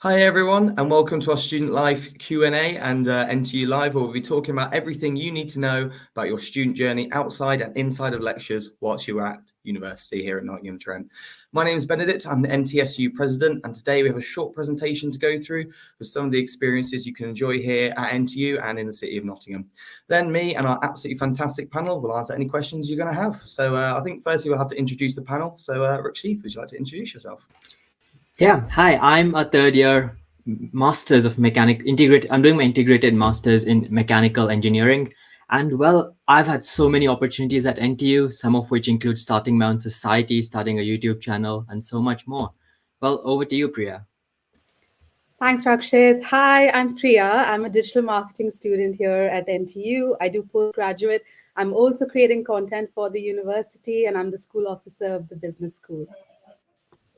Hi everyone, and welcome to our Student Life Q&A and NTU Live, where we'll be talking about everything you need to know about your student journey outside and inside of lectures whilst you're at university here at Nottingham Trent. My name is Benedict, I'm the NTSU President, and today we have a short presentation to go through with some of the experiences you can enjoy here at NTU and in the City of Nottingham. Then me and our absolutely fantastic panel will answer any questions you're going to have. So I think firstly we'll have to introduce the panel. So Rakshith, would you like to introduce yourself? Yeah, hi, I'm a third year Masters of I'm doing my integrated Masters in Mechanical Engineering. And well, I've had so many opportunities at NTU, some of which include starting my own society, starting a YouTube channel, and so much more. Well, over to you, Priya. Thanks, Rakshit. Hi, I'm Priya. I'm a digital marketing student here at NTU. I do postgraduate. I'm also creating content for the university, and I'm the school officer of the business school.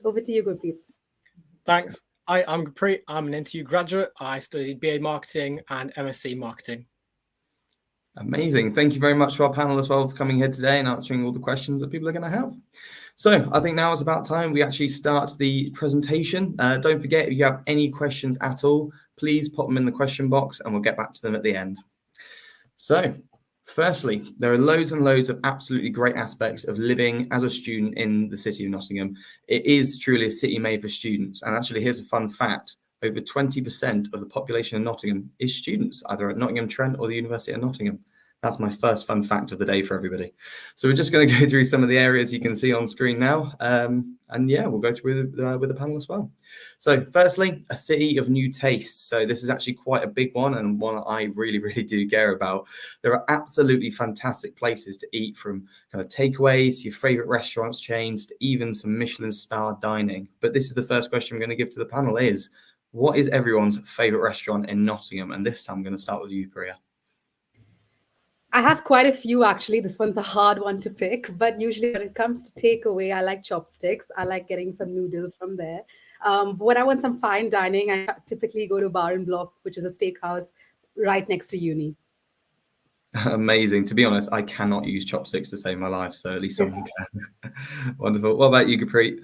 Over to you, Gurpreet. Thanks. Hi, I'm Gurpreet. I'm an NTU graduate. I studied BA Marketing and MSc Marketing. Amazing. Thank you very much to our panel as well for coming here today and answering all the questions that people are going to have. So I think now is about time we actually start the presentation. Don't forget, if you have any questions at all, please pop them in the question box and we'll get back to them at the end. So firstly, there are loads and loads of absolutely great aspects of living as a student in the City of Nottingham. It is truly a city made for students. And actually, here's a fun fact. Over 20% of the population of Nottingham is students, either at Nottingham Trent or the University of Nottingham. That's my first fun fact of the day for everybody. So we're just going to go through some of the areas you can see on screen now. And yeah, we'll go through with the panel as well. So firstly, a city of new tastes. So this is actually quite a big one and one that I really, really do care about. There are absolutely fantastic places to eat, from kind of takeaways, your favorite restaurants chains, to even some Michelin star dining. But this is the first question I'm going to give to the panel is, what is everyone's favorite restaurant in Nottingham? And this time I'm going to start with you, Priya. I have quite a few, actually. This one's a hard one to pick, but usually when it comes to takeaway, I like Chopsticks. I like getting some noodles from there. But when I want some fine dining, I typically go to Bar and Block, which is a steakhouse right next to uni. Amazing. To be honest, I cannot use chopsticks to save my life, so at least someone can. Wonderful. What about you, Gurpreet?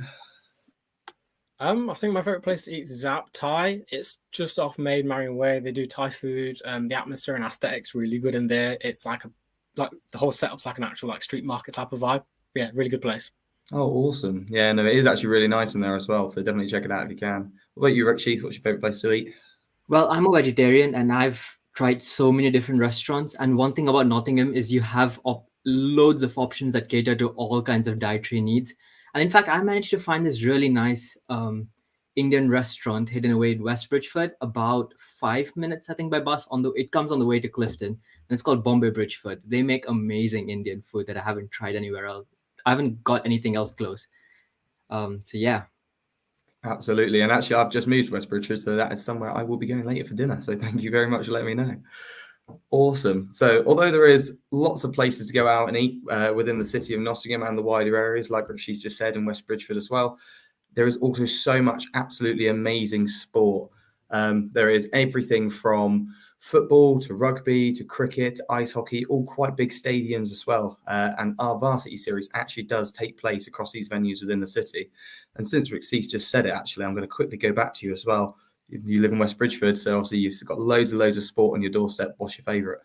I think my favorite place to eat is Zap Thai. It's just off Maid Marian Way. They do Thai food. The atmosphere and aesthetics really good in there. It's like the whole setup's like an actual street market type of vibe. Yeah, really good place. Oh, awesome. Yeah, no, it is actually really nice in there as well. So definitely check it out if you can. What about you, Rakshith? What's your favorite place to eat? Well, I'm a vegetarian and I've tried so many different restaurants. And one thing about Nottingham is you have loads of options that cater to all kinds of dietary needs. And in fact, I managed to find this really nice Indian restaurant hidden away in West Bridgeford, about 5 minutes, I think, by bus. It comes on the way to Clifton, and it's called Bombay Bridgeford. They make amazing Indian food that I haven't tried anywhere else. I haven't got anything else close. So yeah. Absolutely. And actually, I've just moved to West Bridgeford, so that is somewhere I will be going later for dinner. So thank you very much for letting me know. Awesome. So although there is lots of places to go out and eat within the City of Nottingham and the wider areas, like she's just said, in West Bridgeford as well, there is also so much absolutely amazing sport. There is everything from football to rugby to cricket, ice hockey, all quite big stadiums as well. And our varsity series actually does take place across these venues within the city. And since Rakshith just said it, actually, I'm going to quickly go back to you as well. You live in West Bridgeford, so obviously you've got loads and loads of sport on your doorstep. What's your favourite?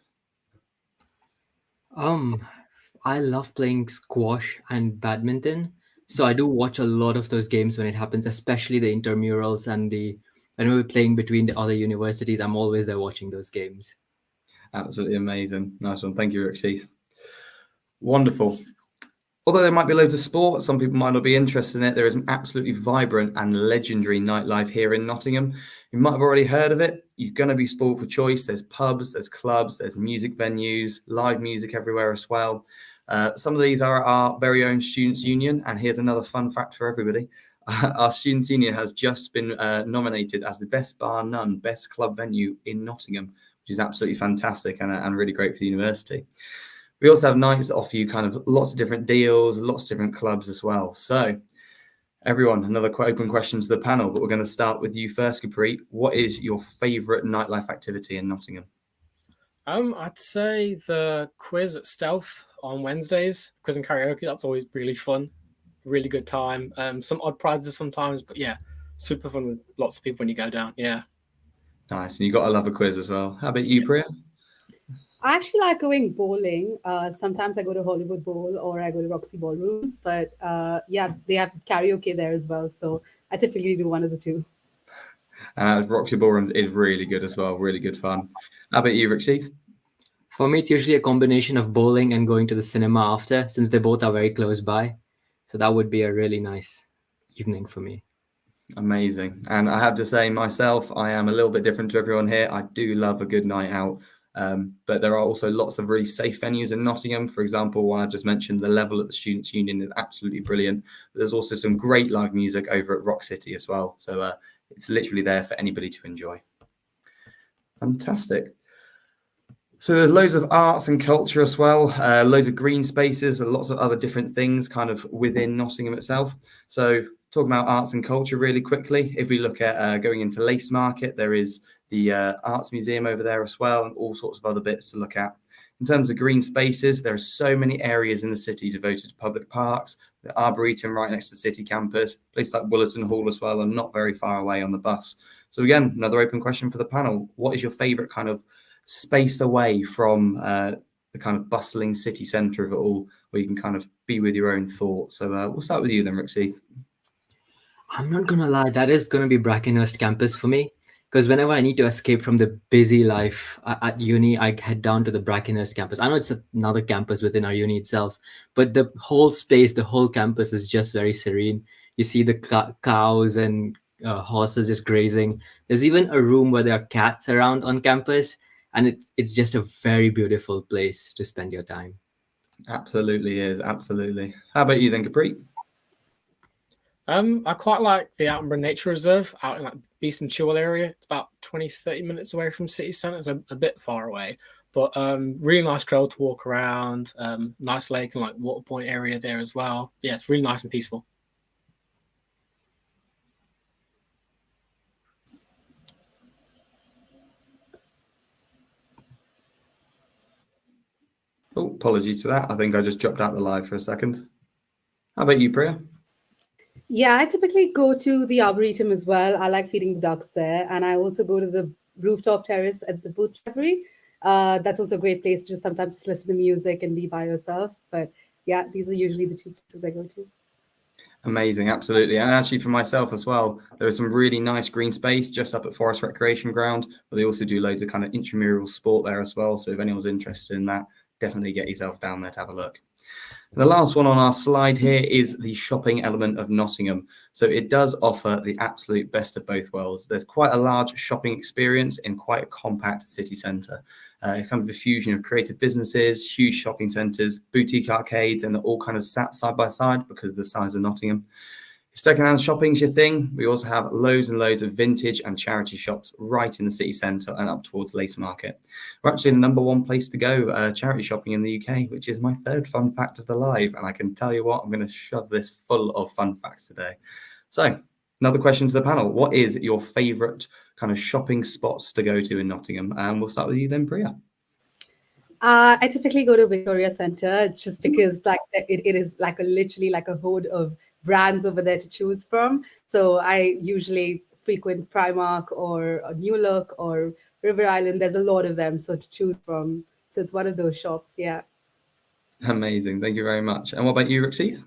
I love playing squash and badminton. So I do watch a lot of those games when it happens, especially the intramurals and when we're playing between the other universities. I'm always there watching those games. Absolutely amazing. Nice one. Thank you, Rakshith. Wonderful. Although there might be loads of sport, some people might not be interested in it. There is an absolutely vibrant and legendary nightlife here in Nottingham. You might have already heard of it. You're going to be spoiled for choice. There's pubs, there's clubs, there's music venues, live music everywhere as well. Some of these are our very own Students' Union. And here's another fun fact for everybody. Our Students' Union has just been nominated as the best bar none, best club venue in Nottingham, which is absolutely fantastic and really great for the university. We also have nights that offer you kind of lots of different deals, lots of different clubs as well. So everyone, another open question to the panel, but we're going to start with you first, Gurpreet. What is your favourite nightlife activity in Nottingham? I'd say the quiz at Stealth on Wednesdays, quiz and karaoke. That's always really fun, really good time. Some odd prizes sometimes, but yeah, super fun with lots of people when you go down. Yeah. Nice. And you got to love a quiz as well. How about you, Priya? I actually like going bowling. Sometimes I go to Hollywood Bowl or I go to Roxy Ballrooms, but yeah, they have karaoke there as well. So I typically do one of the two. Roxy Ballrooms is really good as well. Really good fun. How about you, Rixith? For me, it's usually a combination of bowling and going to the cinema after, since they both are very close by. So that would be a really nice evening for me. Amazing. And I have to say myself, I am a little bit different to everyone here. I do love a good night out. But there are also lots of really safe venues in Nottingham. For example, one I just mentioned, the level at the Students' Union is absolutely brilliant. But there's also some great live music over at Rock City as well. So it's literally there for anybody to enjoy. Fantastic. So there's loads of arts and culture as well, loads of green spaces and lots of other different things kind of within Nottingham itself. So talking about arts and culture really quickly, if we look at going into Lace Market, there is the Arts Museum over there as well, and all sorts of other bits to look at. In terms of green spaces, there are so many areas in the city devoted to public parks, the Arboretum right next to City Campus, places like Willerton Hall as well, and not very far away on the bus. So again, another open question for the panel. What is your favourite kind of space away from the kind of bustling city centre of it all, where you can kind of be with your own thoughts? So we'll start with you then, Rixith. I'm not going to lie, that is going to be Brackenhurst Campus for me. Because whenever I need to escape from the busy life at uni, I head down to the Brackenhurst Campus. I know it's another campus within our uni itself, but the whole space, the whole campus is just very serene. You see the cows and horses just grazing. There's even a room where there are cats around on campus, and it's just a very beautiful place to spend your time. Absolutely is, absolutely. How about you then, Capri? I quite like the Attenborough Nature Reserve out in like Beast and Chewell area. It's about 20-30 minutes away from city centre. It's a bit far away, but really nice trail to walk around. Nice lake and like water point area there as well. Yeah, it's really nice and peaceful. Oh, apologies for that. I think I just dropped out the live for a second. How about you, Priya? Yeah, I typically go to the Arboretum as well. I like feeding the ducks there. And I also go to the rooftop terrace at the Booth Library. That's also a great place to just sometimes just listen to music and be by yourself. But yeah, these are usually the two places I go to. Amazing, absolutely. And actually for myself as well, there is some really nice green space just up at Forest Recreation Ground, but they also do loads of kind of intramural sport there as well. So if anyone's interested in that, definitely get yourself down there to have a look. The last one on our slide here is the shopping element of Nottingham. So it does offer the absolute best of both worlds. There's quite a large shopping experience in quite a compact city centre. It's kind of a fusion of creative businesses, huge shopping centres, boutique arcades, and they're all kind of sat side by side because of the size of Nottingham. If secondhand shopping's your thing, we also have loads and loads of vintage and charity shops right in the city centre and up towards Lace Market. We're actually the number one place to go charity shopping in the UK, which is my third fun fact of the live. And I can tell you what, I'm going to shove this full of fun facts today. So another question to the panel. What is your favourite kind of shopping spots to go to in Nottingham? And we'll start with you then, Priya. I typically go to Victoria Centre. It's just because like it is like literally like a hoard of brands over there to choose from. So I usually frequent Primark or New Look or River Island. There's a lot of them so to choose from. So it's one of those shops. Yeah. Amazing. Thank you very much. And what about you, Rixith?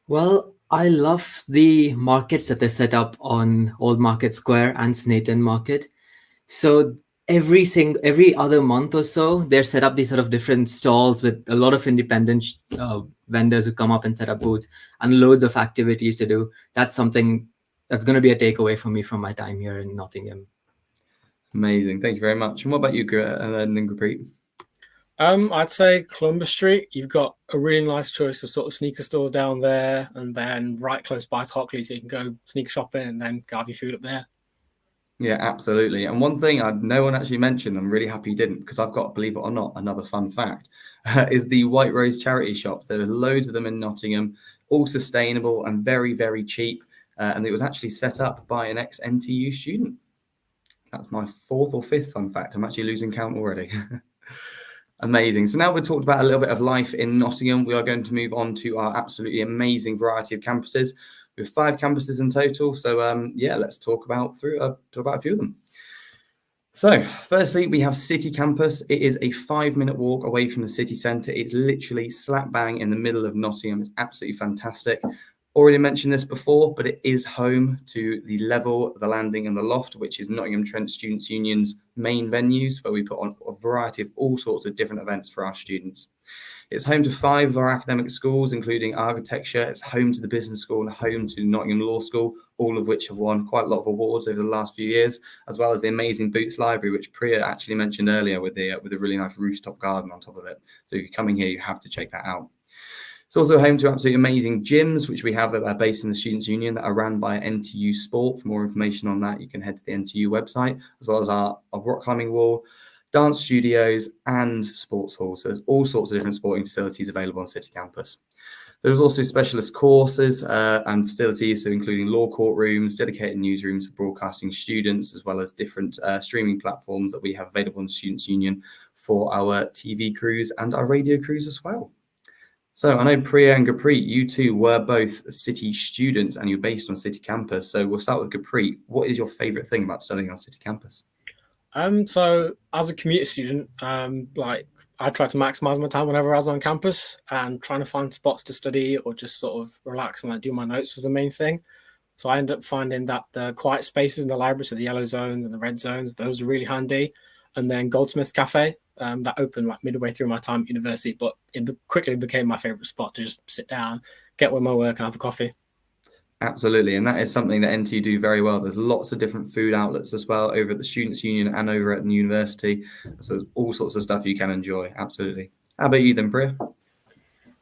Well, I love the markets that they set up on Old Market Square and Snayton Market. So every other month or so, they're set up these sort of different stalls with a lot of independent vendors who come up and set up booths and loads of activities to do. That's something that's going to be a takeaway for me from my time here in Nottingham. Amazing. Thank you very much. And what about you, Gurpreet? I'd say Columbus Street. You've got a really nice choice of sort of sneaker stores down there, and then right close by to Hockley, so you can go sneaker shopping and then go have your food up there. Yeah, absolutely. And one thing no one actually mentioned, I'm really happy you didn't, because I've got, believe it or not, another fun fact, is the White Rose charity shops. There are loads of them in Nottingham, all sustainable and very, very cheap. And it was actually set up by an ex-NTU student. That's my fourth or fifth fun fact. I'm actually losing count already. Amazing. So now we've talked about a little bit of life in Nottingham. We are going to move on to our absolutely amazing variety of campuses. We have 5 campuses in total. So yeah, let's talk about a few of them. So firstly, we have City Campus. It is a 5-minute walk away from the city centre. It's literally slap bang in the middle of Nottingham. It's absolutely fantastic. Already mentioned this before, but it is home to the Level, the Landing and the Loft, which is Nottingham Trent Students' Union's main venues, where we put on a variety of all sorts of different events for our students. It's home to 5 of our academic schools, including architecture. It's home to the business school and home to Nottingham Law School, all of which have won quite a lot of awards over the last few years, as well as the amazing Boots Library, which Priya actually mentioned earlier with a really nice rooftop garden on top of it. So if you're coming here, you have to check that out. It's also home to absolutely amazing gyms, which we have based in the Students' Union that are run by NTU Sport. For more information on that, you can head to the NTU website, as well as our rock climbing wall, dance studios and sports halls. So there's all sorts of different sporting facilities available on City Campus. There's also specialist courses and facilities, so including law courtrooms, dedicated newsrooms for broadcasting students, as well as different streaming platforms that we have available in the Students' Union for our TV crews and our radio crews as well. So I know Priya and Gurpreet, you two were both City students and you're based on City Campus. So we'll start with Gurpreet. What is your favourite thing about studying on City Campus? So as a commuter student, I try to maximize my time whenever I was on campus, and trying to find spots to study or just sort of relax and do my notes was the main thing. So I ended up finding that the quiet spaces in the library, so the yellow zones and the red zones, those are really handy. And then Goldsmith's Cafe, that opened midway through my time at university, but it quickly became my favorite spot to just sit down, get with my work and have a coffee. Absolutely, and that is something that NTU do very well. There's lots of different food outlets as well over at the Students' Union and over at the university. So there's all sorts of stuff you can enjoy. Absolutely. How about you then, Priya?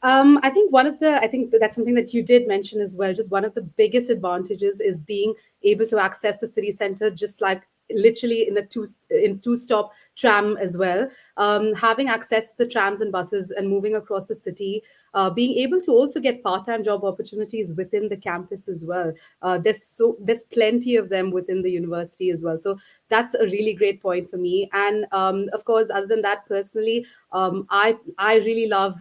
I think that's something that you did mention as well. Just one of the biggest advantages is being able to access the city center, just like literally in a two-stop tram as well. Having access to the trams and buses and moving across the city, being able to also get part-time job opportunities within the campus as well. There's plenty of them within the university as well. So that's a really great point for me. And of course, other than that, personally, I really love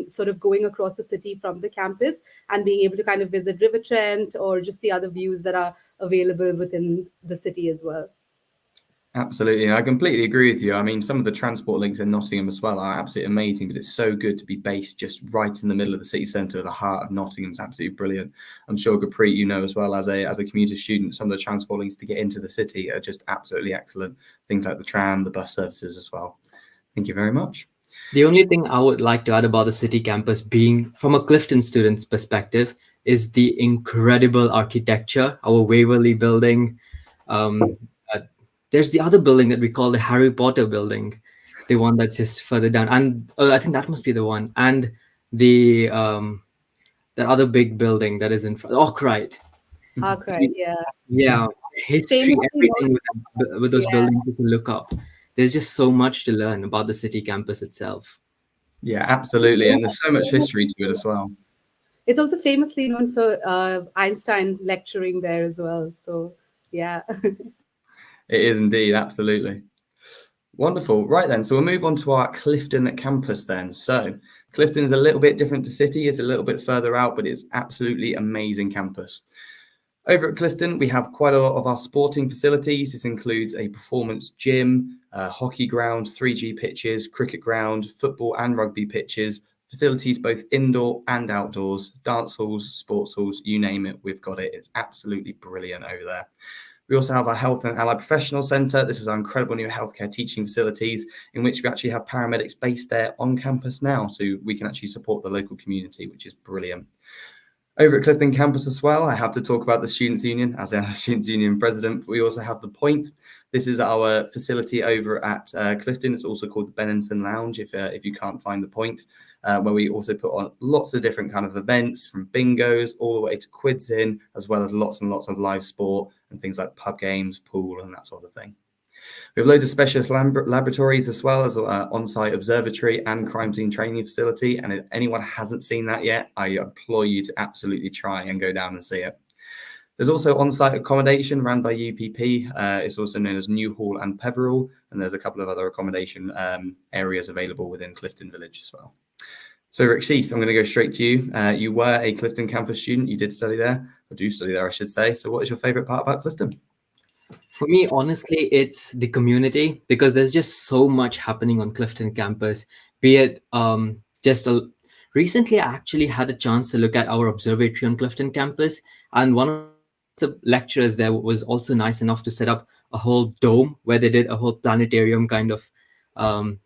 sort of going across the city from the campus and being able to kind of visit River Trent or just the other views that are available within the city as well. Absolutely. And I completely agree with you. I mean, some of the transport links in Nottingham as well are absolutely amazing, but it's so good to be based just right in the middle of the city centre, the heart of Nottingham. It's absolutely brilliant. I'm sure Gurpreet, you know, as well as a commuter student, some of the transport links to get into the city are just absolutely excellent. Things like the tram, the bus services as well. Thank you very much. The only thing I would like to add about the City Campus being from a Clifton student's perspective is the incredible architecture, our Waverley building. There's the other building that we call the Harry Potter building, the one that's just further down. And I think that must be the one. And the that other big building that is in front, Arkwright. Arkwright, yeah. Yeah, history, everything with those buildings you can look up. There's just so much to learn about the City Campus itself. Yeah, absolutely. And there's so much history to it as well. It's also famously known for Einstein lecturing there as well. So, yeah. It is indeed, absolutely. Wonderful. Right then, so we'll move on to our Clifton campus then. So Clifton is a little bit different to City. It's a little bit further out, but it's absolutely amazing campus. Over at Clifton, we have quite a lot of our sporting facilities. This includes a performance gym, hockey ground, 3G pitches, cricket ground, football and rugby pitches, facilities both indoor and outdoors, dance halls, sports halls, you name it, we've got it. It's absolutely brilliant over there. We also have our Health and Allied Professional Centre. This is our incredible new healthcare teaching facilities in which we actually have paramedics based there on campus now, so we can actually support the local community, which is brilliant. Over at Clifton Campus as well, I have to talk about the Students' Union, as I'm a Students' Union president. We also have the Point. This is our facility over at Clifton. It's also called the Benenson Lounge, if you can't find the Point, where we also put on lots of different kind of events, from bingos all the way to quiz in, as well as lots and lots of live sport and things like pub games, pool, and that sort of thing. We have loads of specialist laboratories as well as on-site observatory and crime scene training facility. And if anyone hasn't seen that yet, I implore you to absolutely try and go down and see it. There's also on-site accommodation run by UPP. It's also known as New Hall and Peveril. And there's a couple of other accommodation areas available within Clifton Village as well. So Rixith, I'm going to go straight to you. You were a Clifton Campus student. You did study there, or do study there, I should say. So what is your favourite part about Clifton? For me, honestly, it's the community, because there's just so much happening on Clifton Campus. Be it recently, I actually had a chance to look at our observatory on Clifton Campus, and one of the lecturers there was also nice enough to set up a whole dome where they did a whole planetarium kind of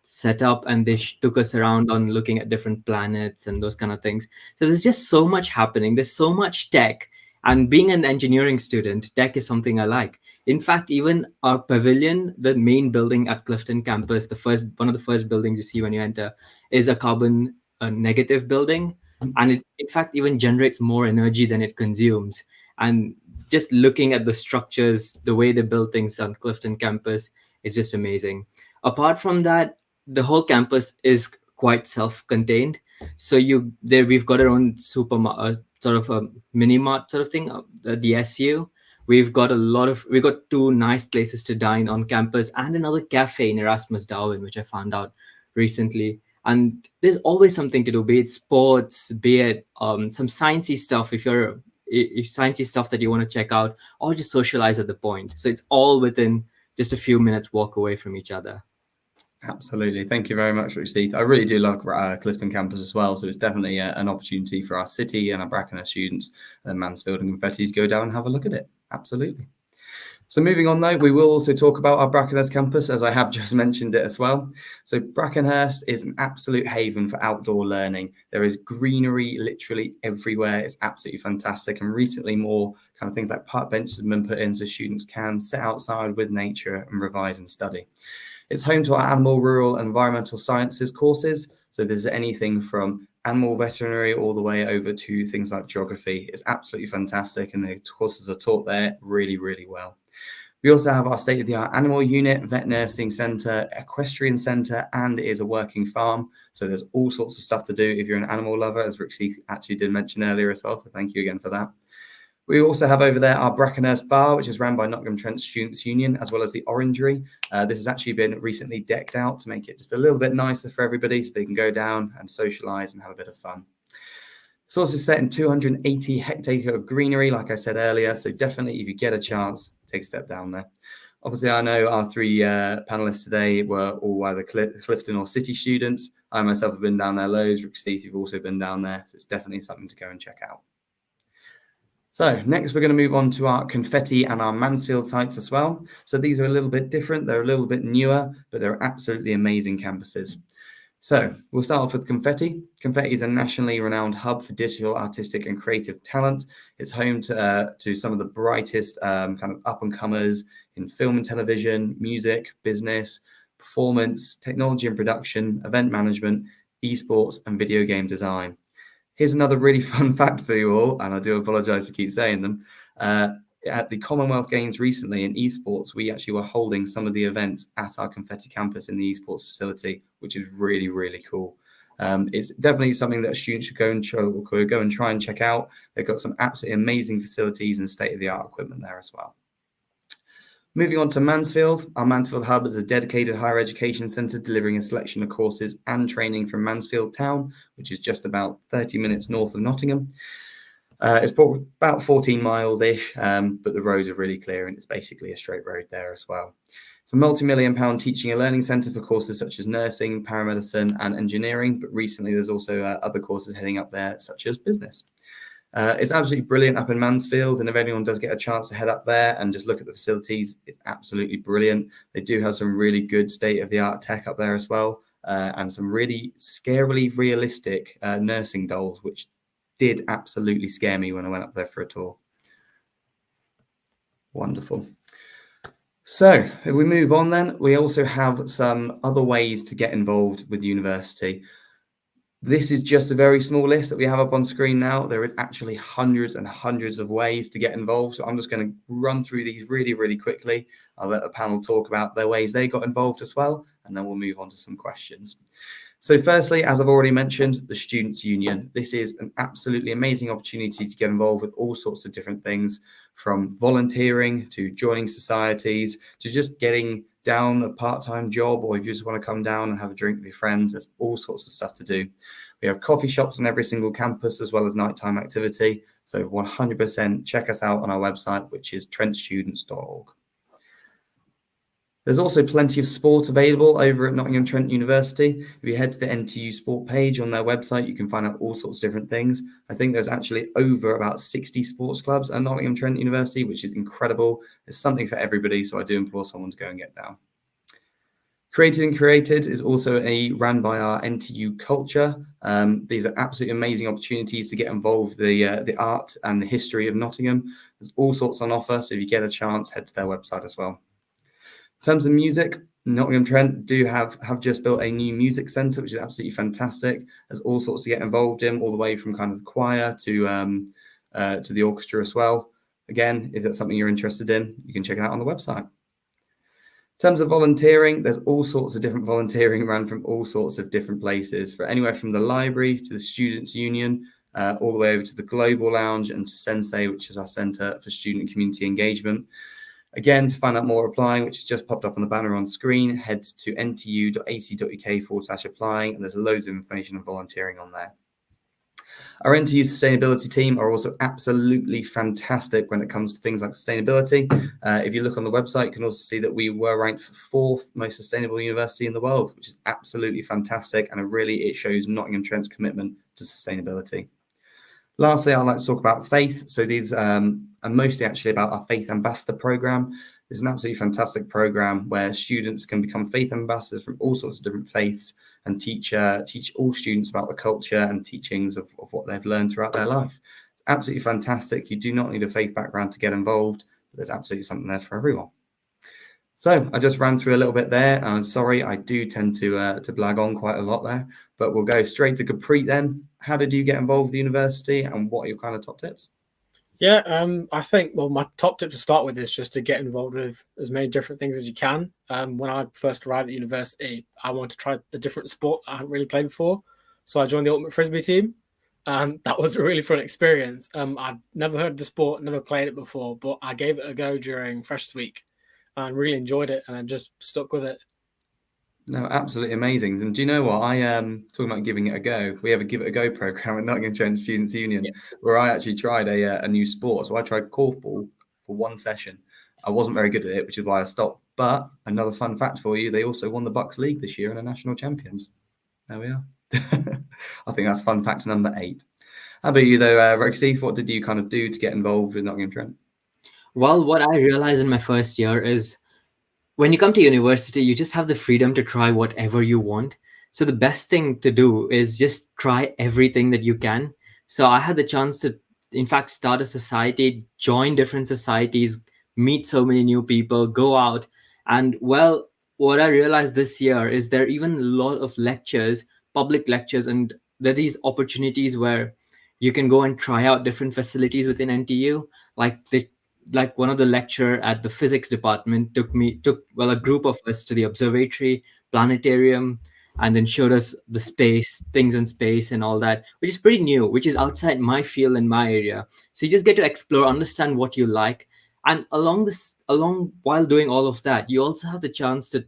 setup, and they took us around on looking at different planets and those kind of things. So there's just so much happening. There's so much tech, and being an engineering student, tech is something I like. In fact, even our pavilion, the main building at Clifton Campus, one of the first buildings you see when you enter, is a carbon negative building, and it in fact even generates more energy than it consumes. And just looking at the structures, the way they build things on Clifton Campus is just amazing. Apart from that, the whole campus is quite self-contained. So we've got our own sort of a mini mart sort of thing, the SU. We've got two nice places to dine on campus, and another cafe in Erasmus Darwin, which I found out recently. And there's always something to do, be it sports, be it some sciencey stuff if sciencey stuff that you want to check out, or just socialize at the point. So it's all within just a few minutes walk away from each other. Absolutely. Thank you very much, Rixith. I really do love Clifton Campus as well. So it's definitely an opportunity for our city and our Brackenhurst students and Mansfield and Confetti to go down and have a look at it. Absolutely. So moving on though, we will also talk about our Brackenhurst campus, as I have just mentioned it as well. So Brackenhurst is an absolute haven for outdoor learning. There is greenery literally everywhere. It's absolutely fantastic. And recently more kind of things like park benches have been put in so students can sit outside with nature and revise and study. It's home to our animal, rural, and environmental sciences courses. So there's anything from animal veterinary all the way over to things like geography. It's absolutely fantastic, and the courses are taught there really, really well. We also have our state-of-the-art animal unit, vet nursing centre, equestrian centre, and it is a working farm. So there's all sorts of stuff to do if you're an animal lover, as Rixith actually did mention earlier as well. So thank you again for that. We also have over there our Brackenhurst Bar, which is run by Nottingham Trent Students' Union, as well as the Orangery. This has actually been recently decked out to make it just a little bit nicer for everybody so they can go down and socialise and have a bit of fun. It's also set in 280 hectares of greenery, like I said earlier. So definitely, if you get a chance, take a step down there. Obviously, I know our three panelists today were all either Clifton or City students. I myself have been down there loads. Rixith, you've also been down there. So it's definitely something to go and check out. So next, we're going to move on to our Confetti and our Mansfield sites as well. So these are a little bit different. They're a little bit newer, but they're absolutely amazing campuses. So we'll start off with Confetti. Confetti is a nationally renowned hub for digital, artistic, and creative talent. It's home to some of the brightest kind of up-and-comers in film and television, music, business, performance, technology and production, event management, esports, and video game design. Here's another really fun fact for you all, and I do apologise to keep saying them. At the Commonwealth Games recently in esports, we actually were holding some of the events at our Confetti campus in the esports facility, which is really, really cool. It's definitely something that students should go and try and check out. They've got some absolutely amazing facilities and state-of-the-art equipment there as well. Moving on to Mansfield, our Mansfield Hub is a dedicated higher education centre delivering a selection of courses and training from Mansfield town, which is just about 30 minutes north of Nottingham. It's about 14 miles-ish, but the roads are really clear and it's basically a straight road there as well. It's a multi-million-pound teaching and learning centre for courses such as nursing, paramedicine and engineering, but recently there's also other courses heading up there such as business. It's absolutely brilliant up in Mansfield, and if anyone does get a chance to head up there and just look at the facilities, it's absolutely brilliant. They do have some really good state-of-the-art tech up there as well, and some really scarily realistic nursing dolls, which did absolutely scare me when I went up there for a tour. Wonderful. So if we move on then, we also have some other ways to get involved with the university. This is just a very small list that we have up on screen now. There are actually hundreds and hundreds of ways to get involved. So I'm just going to run through these really, really quickly. I'll let the panel talk about their ways they got involved as well, and then we'll move on to some questions. So firstly, as I've already mentioned, the Students' Union. This is an absolutely amazing opportunity to get involved with all sorts of different things, from volunteering to joining societies to just getting down a part-time job, or if you just want to come down and have a drink with your friends, there's all sorts of stuff to do. We have coffee shops on every single campus, as well as nighttime activity. So 100% check us out on our website, which is trentstudents.org. There's also plenty of sport available over at Nottingham Trent University. If you head to the NTU sport page on their website, you can find out all sorts of different things. I think there's actually over about 60 sports clubs at Nottingham Trent University, which is incredible. There's something for everybody, so I do implore someone to go and get down. Created and Created is also ran by our NTU culture. These are absolutely amazing opportunities to get involved with the art and the history of Nottingham. There's all sorts on offer, so if you get a chance, head to their website as well. In terms of music, Nottingham Trent do have just built a new music centre, which is absolutely fantastic. There's all sorts to get involved in, all the way from kind of the choir to the orchestra as well. Again, if that's something you're interested in, you can check it out on the website. In terms of volunteering, there's all sorts of different volunteering run from all sorts of different places, for anywhere from the library to the Students' Union, all the way over to the Global Lounge and to Sensei, which is our Centre for Student Community Engagement. Again, to find out more applying, which has just popped up on the banner on screen, head to ntu.ac.uk/applying, and there's loads of information on volunteering on there. Our NTU sustainability team are also absolutely fantastic when it comes to things like sustainability. If you look on the website, you can also see that we were ranked for 4th most sustainable university in the world, which is absolutely fantastic, and it shows Nottingham Trent's commitment to sustainability. Lastly, I'd like to talk about faith. So these are mostly actually about our Faith Ambassador program. It's an absolutely fantastic program where students can become faith ambassadors from all sorts of different faiths and teach all students about the culture and teachings of what they've learned throughout their life. Absolutely fantastic. You do not need a faith background to get involved, but there's absolutely something there for everyone. So I just ran through a little bit there. I'm sorry, I do tend to blag on quite a lot there, but we'll go straight to Gurpreet then. How did you get involved with the university, and what are your kind of top tips? Yeah, I think, well, my top tip to start with is just to get involved with as many different things as you can. When I first arrived at university, I wanted to try a different sport I hadn't really played before. So I joined the Ultimate Frisbee team. That was a really fun experience. I'd never heard of the sport, never played it before, but I gave it a go during Freshers Week and really enjoyed it, and I just stuck with it. No, absolutely amazing. And do you know what? Talking about giving it a go, we have a Give It a Go program at Nottingham Trent Students' Union, where I actually tried a new sport. So I tried korfball for one session. I wasn't very good at it, which is why I stopped. But another fun fact for you, they also won the Bucks League this year and are national champions. There we are. I think that's fun fact number 8. How about you though, Rexith? What did you kind of do to get involved with Nottingham Trent? Well, what I realized in my first year is when you come to university, you just have the freedom to try whatever you want. So the best thing to do is just try everything that you can. So I had the chance to, in fact, start a society, join different societies, meet so many new people, go out. And well, what I realized this year is there are even a lot of lectures, public lectures, and there are these opportunities where you can go and try out different facilities within NTU. Like one of the lecturer at the physics department took a group of us to the observatory, planetarium, and then showed us the space, things in space and all that, which is pretty new, which is outside my field and my area. So you just get to explore, understand what you like. And while doing all of that, you also have the chance to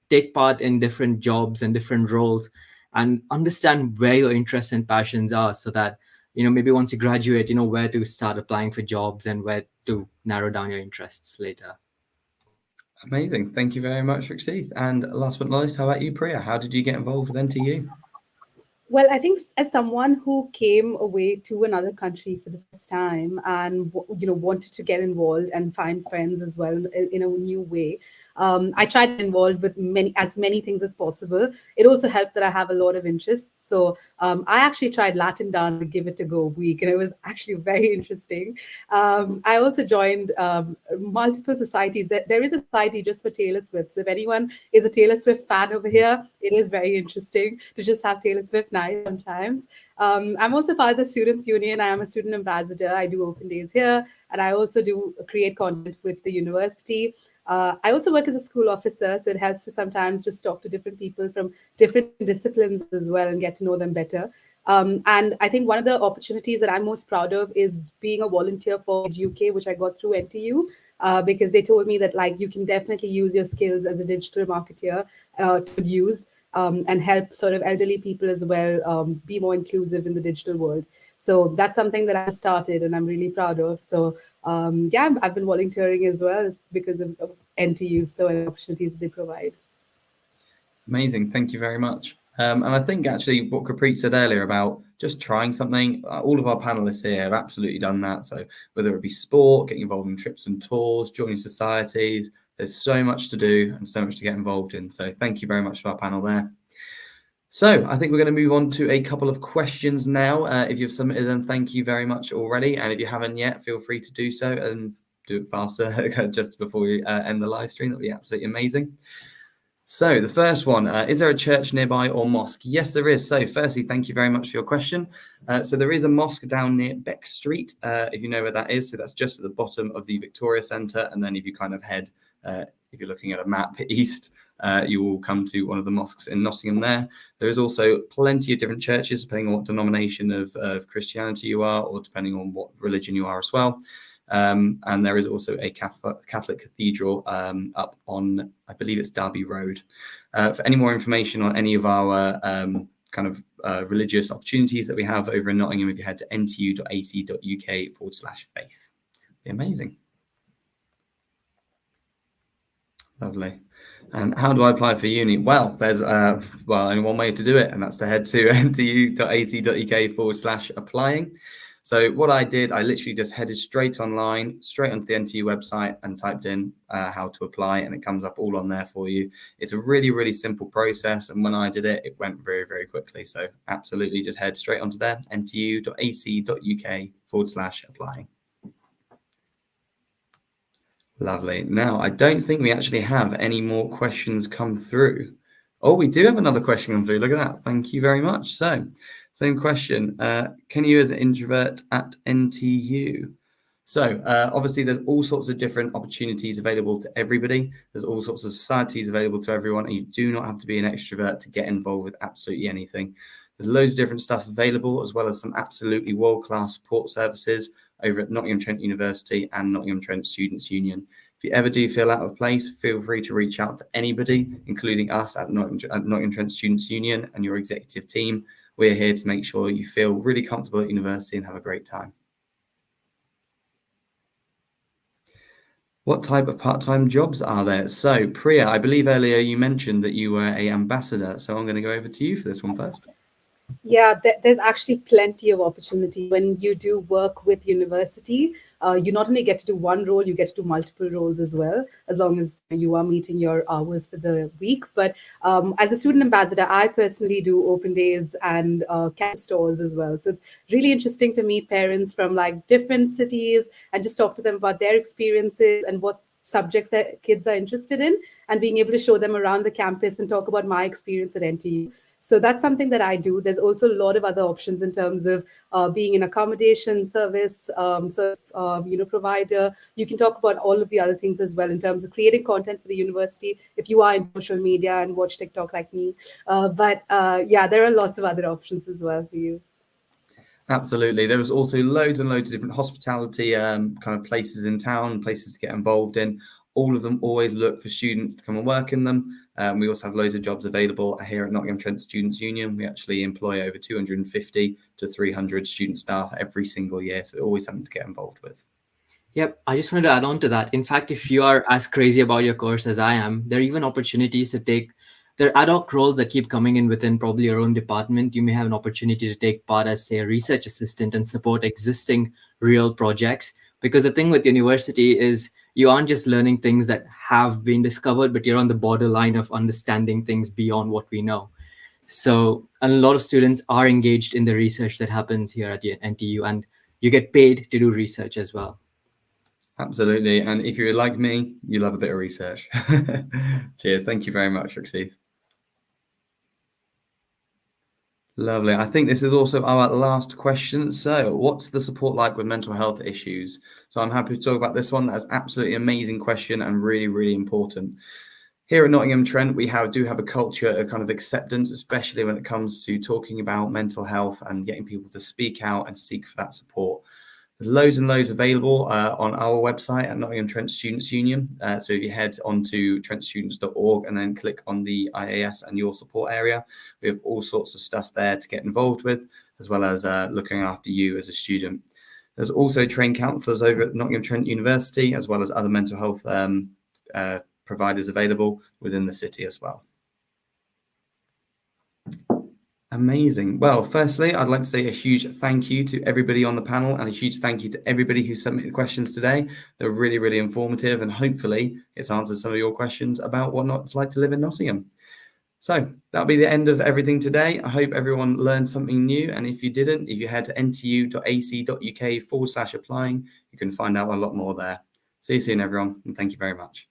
take part in different jobs and different roles and understand where your interests and passions are, so that maybe once you graduate, where to start applying for jobs and where to narrow down your interests later. Amazing. Thank you very much, Rexith. And last but not least, how about you, Priya? How did you get involved with NTU? Well, I think as someone who came away to another country for the first time and wanted to get involved and find friends as well in a new way, I tried to get involved with as many things as possible. It also helped that I have a lot of interests. So I actually tried Latin dance, Give It a Go week, and it was actually very interesting. I also joined multiple societies. There is a society just for Taylor Swift. So if anyone is a Taylor Swift fan over here, it is very interesting to just have Taylor Swift night sometimes. I'm also part of the Students' Union. I am a student ambassador. I do open days here, and I also do create content with the university. I also work as a school officer, so it helps to sometimes just talk to different people from different disciplines as well and get to know them better. And I think one of the opportunities that I'm most proud of is being a volunteer for Edge UK, which I got through NTU, because they told me that you can definitely use your skills as a digital marketer to use. and help sort of elderly people as well be more inclusive in the digital world. So that's something that I started and I'm really proud of. So yeah, I've been volunteering as well because of NTU, so and the opportunities that they provide. Amazing. Thank you very much. And I think actually what Gurpreet said earlier about just trying something, all of our panelists here have absolutely done that. So whether it be sport, getting involved in trips and tours, joining societies, there's so much to do and so much to get involved in. So thank you very much for our panel there. So I think we're going to move on to a couple of questions now. If you've submitted them, thank you very much already. And if you haven't yet, feel free to do so and do it faster just before we end the live stream. That'll be absolutely amazing. So the first one, is there a church nearby or mosque? Yes, there is. So firstly, thank you very much for your question. So there is a mosque down near Beck Street, if you know where that is. So that's just at the bottom of the Victoria Centre. And then if you kind of head, if you're looking at a map east, you will come to one of the mosques in Nottingham there. There is also plenty of different churches, depending on what denomination of Christianity you are, or depending on what religion you are as well. And there is also a Catholic cathedral up on, I believe it's Derby Road. For any more information on any of our religious opportunities that we have over in Nottingham, if you head to ntu.ac.uk/faith. Be amazing. Lovely. And how do I apply for uni? Well, there's only one way to do it, and that's to head to ntu.ac.uk/applying. So what I did, I literally just headed straight online, straight onto the NTU website and typed in how to apply, and it comes up all on there for you. It's a really, really simple process. And when I did it, it went very, very quickly. So absolutely just head straight onto there, ntu.ac.uk/applying. Lovely. Now, I don't think we actually have any more questions come through. Oh, we do have another question come through. Look at that. Thank you very much. So, same question. Can you as an introvert at NTU? So, obviously, there's all sorts of different opportunities available to everybody. There's all sorts of societies available to everyone. And you do not have to be an extrovert to get involved with absolutely anything. There's loads of different stuff available, as well as some absolutely world-class support services over at Nottingham Trent University and Nottingham Trent Students' Union. If you ever do feel out of place, feel free to reach out to anybody, including us at Nottingham Trent Students' Union and your executive team. We're here to make sure you feel really comfortable at university and have a great time. What type of part-time jobs are there? So, Priya, I believe earlier you mentioned that you were an ambassador. So I'm going to go over to you for this one first. Yeah, there's actually plenty of opportunity when you do work with university. You not only get to do one role, you get to do multiple roles as well, as long as you are meeting your hours for the week. But as a student ambassador, I personally do open days and campus tours as well. So it's really interesting to meet parents from like different cities and just talk to them about their experiences and what subjects that kids are interested in, and being able to show them around the campus and talk about my experience at NTU. So that's something that I do. There's also a lot of other options in terms of being an accommodation service, provider. You can talk about all of the other things as well in terms of creating content for the university if you are in social media and watch TikTok like me. But there are lots of other options as well for you. Absolutely. There was also loads and loads of different hospitality kind of places in town, places to get involved in. All of them always look for students to come and work in them. We also have loads of jobs available here at Nottingham Trent Students' Union. We actually employ over 250 to 300 student staff every single year. So always something to get involved with. Yep, I just wanted to add on to that. In fact, if you are as crazy about your course as I am, there are even opportunities to take, there are ad hoc roles that keep coming in within probably your own department. You may have an opportunity to take part as, say, a research assistant and support existing real projects. Because the thing with university is you aren't just learning things that have been discovered, but you're on the borderline of understanding things beyond what we know. So a lot of students are engaged in the research that happens here at NTU, and you get paid to do research as well. Absolutely. And if you're like me, you love a bit of research. Cheers. Thank you very much, Rixith. Lovely. I think this is also our last question. So what's the support like with mental health issues? So I'm happy to talk about this one. That's absolutely amazing question and really, really important. Here at Nottingham Trent, we do have a culture of kind of acceptance, especially when it comes to talking about mental health and getting people to speak out and seek for that support. There's loads and loads available on our website at Nottingham Trent Students Union. So if you head on to trentstudents.org and then click on the IAS and your support area, we have all sorts of stuff there to get involved with, as well as looking after you as a student. There's also trained counsellors over at Nottingham Trent University, as well as other mental health providers available within the city as well. Amazing. Well, firstly, I'd like to say a huge thank you to everybody on the panel and a huge thank you to everybody who submitted questions today. They're really, really informative, and hopefully it's answered some of your questions about what it's like to live in Nottingham. So that'll be the end of everything today. I hope everyone learned something new. And if you didn't, if you head to ntu.ac.uk/applying, you can find out a lot more there. See you soon, everyone. And thank you very much.